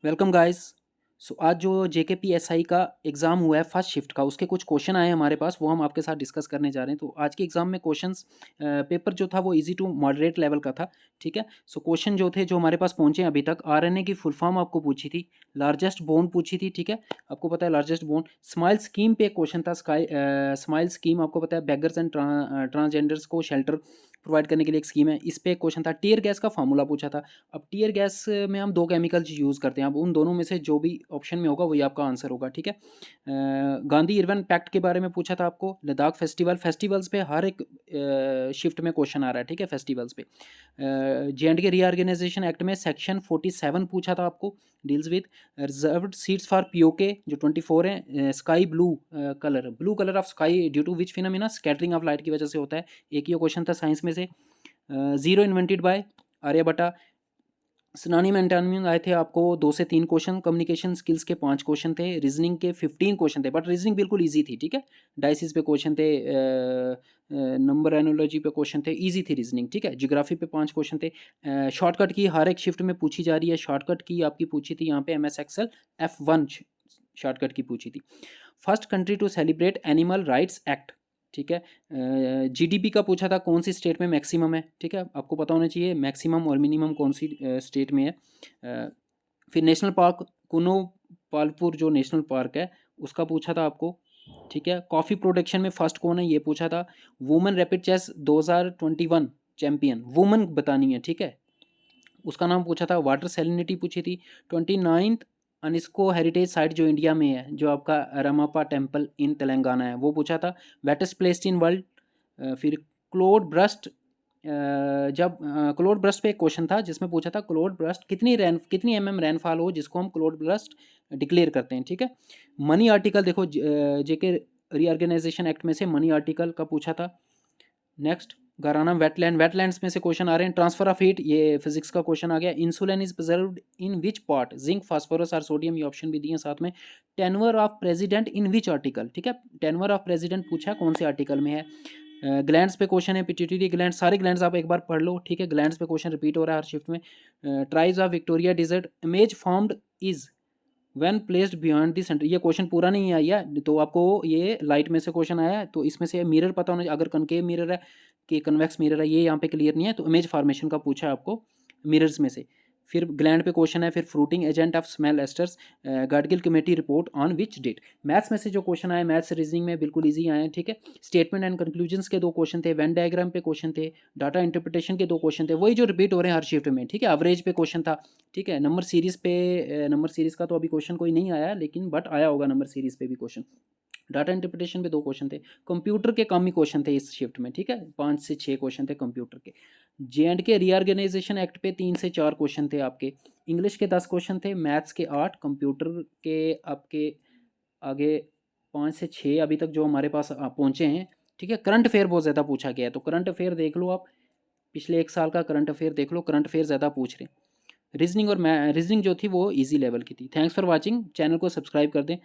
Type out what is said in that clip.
Welcome guys. सो आज जो जेकेपीएसआई का एग्ज़ाम हुआ है फर्स्ट शिफ्ट का, उसके कुछ क्वेश्चन आए हैं हमारे पास, वो हम आपके साथ डिस्कस करने जा रहे हैं। तो आज के एग्ज़ाम में क्वेश्चंस पेपर जो था वो इजी टू मॉडरेट लेवल का था। ठीक है। सो क्वेश्चन जो थे जो हमारे पास पहुंचे हैं अभी तक, आरएनए की फुल फॉर्म आपको पूछी थी, लार्जेस्ट बोन पूछी थी। ठीक है, आपको पता है लार्जेस्ट बोन। स्माइल स्कीम पे एक क्वेश्चन था। स्माइल स्कीम आपको पता है बेगर्स एंड ट्रांसजेंडर्स को शेल्टर प्रोवाइड करने के लिए एक स्कीम है, इस पे एक क्वेश्चन था। टीयर गैस का फार्मूला पूछा था। अब टीयर गैस में हम दो केमिकल्स यूज़ करते हैं, अब उन दोनों में से जो भी ऑप्शन में होगा वही आपका आंसर होगा। ठीक है। गांधी इरविन पैक्ट के बारे में पूछा था आपको। लद्दाख फेस्टिवल्स पे हर एक शिफ्ट में क्वेश्चन आ रहा है। ठीक है, फेस्टिवल्स पे। J&K रीऑर्गेनाइजेशन एक्ट में सेक्शन 47 पूछा था आपको, deals with reserved seats for PoK जो 24 है। Sky blue colour of sky due to which phenomena, scattering of light की वजह से होता है। एक ये क्वेश्चन था साइंस में से। Zero invented by Aryabhata. Synonym antonym आए थे आपको 2 से 3 क्वेश्चन। कम्युनिकेशन स्किल्स के 5 क्वेश्चन थे। रीजनिंग के 15 क्वेश्चन थे, बट रीजनिंग बिल्कुल इजी थी। ठीक है, डाइसिस पे क्वेश्चन थे, नंबर एनोलॉजी पे क्वेश्चन थे, इजी थी रीजनिंग। ठीक है, ज्योग्राफी पे 5 क्वेश्चन थे। शॉर्टकट की हर एक शिफ्ट में पूछी जा रही है। शॉर्टकट की आपकी पूछी थी यहाँ पे MS एक्सेल F1 शॉर्टकट की पूछी थी। First country to celebrate animal rights act. ठीक है। जीडीपी का पूछा था, कौन सी स्टेट में मैक्सिमम है। ठीक है, आपको पता होना चाहिए मैक्सिमम और मिनिमम कौन सी स्टेट में है। फिर नेशनल पार्क कुनो पालपुर जो नेशनल पार्क है उसका पूछा था आपको। ठीक है, कॉफ़ी प्रोडक्शन में फर्स्ट कौन है ये पूछा था। Women rapid chess 2021 champion women बतानी है। ठीक है, उसका नाम पूछा था। वाटर सेलिनिटी पूछी थी। 29th अनिस्को हेरिटेज साइट जो इंडिया में है, जो आपका रमापा टेम्पल इन तेलंगाना है, वो पूछा था। Wettest place in world. फिर क्लोड ब्रस्ट, जब क्लोड ब्रस्ट पे एक क्वेश्चन था जिसमें पूछा था क्लोड ब्रस्ट कितनी रेनफॉल हो जिसको हम क्लोड ब्रस्ट डिक्लेयर करते हैं। ठीक है। मनी आर्टिकल देखो, जेके रीऑर्गेनाइजेशन एक्ट में से मनी आर्टिकल का पूछा था। नेक्स्ट, घराना वेटलैंड्स में से क्वेश्चन आ रहे हैं। ट्रांसफर ऑफ हीट, ये फिजिक्स का क्वेश्चन आ गया। Insulin is preserved in which part, zinc phosphorus और सोडियम, ये ऑप्शन भी दिए हैं साथ में। टेनवर of president in which article. ठीक है, टेनवर ऑफ प्रेसिडेंट पूछा है, कौन से आर्टिकल में है। ग्लैंड्स पे क्वेश्चन है, पिट्यूटरी ग्लैंड, सारे ग्लैंड्स आप एक बार पढ़ लो। ठीक है, ग्लैंड्स पे क्वेश्चन रिपीट हो रहा है हर शिफ्ट में। Tribes of Victoria desert, image formed is when placed beyond the centre, ये क्वेश्चन पूरा नहीं आया तो आपको ये लाइट में से क्वेश्चन आया है, तो इसमें से मिरर पता होना चाहिए। अगर कनकेव मिरर है कि कन्वेक्स मिरर है, ये यहाँ पे क्लियर नहीं है, तो इमेज फॉर्मेशन का पूछा है आपको मिरर्स में से। फिर ग्लैंड पे क्वेश्चन है। फिर fruiting agent of smell esters, Gadgil committee report on which date. Maths में से जो क्वेश्चन आए, मैथ्स रीजनिंग में बिल्कुल ईजी आए हैं। ठीक है, स्टेटमेंट एंड कंक्लूजन्स के 2 क्वेश्चन थे। वेन डायग्राम पे क्वेश्चन थे। डाटा इंटरप्रिटेशन के 2 क्वेश्चन थे, वही जो रिपीट हो रहे हैं हर शिफ्ट में। ठीक है, एवरेज पे क्वेश्चन था। ठीक है, नंबर सीरीज़ पे, नंबर सीरीज़ का तो अभी क्वेश्चन कोई नहीं आया, लेकिन बट आया होगा नंबर सीरीज़ पे भी क्वेश्चन। डाटा इंटरप्रिटेशन पे 2 क्वेश्चन थे। कंप्यूटर के कम ही क्वेश्चन थे इस शिफ्ट में। ठीक है, 5 से 6 क्वेश्चन थे कंप्यूटर के। J&K रीऑर्गेनाइजेशन एक्ट पे 3 से 4 क्वेश्चन थे आपके। इंग्लिश के 10 क्वेश्चन थे, मैथ्स के 8, कंप्यूटर के आपके आगे 5 से 6 अभी तक जो हमारे पास पहुँचे हैं। ठीक है, करंट अफेयर बहुत ज़्यादा पूछा गया है, तो करंट अफेयर देख लो आप, पिछले 1 साल का करंट अफेयर देख लो, करंट अफेयर ज़्यादा पूछ रहे हैं। रीजनिंग जो थी वो इजी लेवल की थी। थैंक्स फॉर वाचिंग, चैनल को सब्सक्राइब कर दें।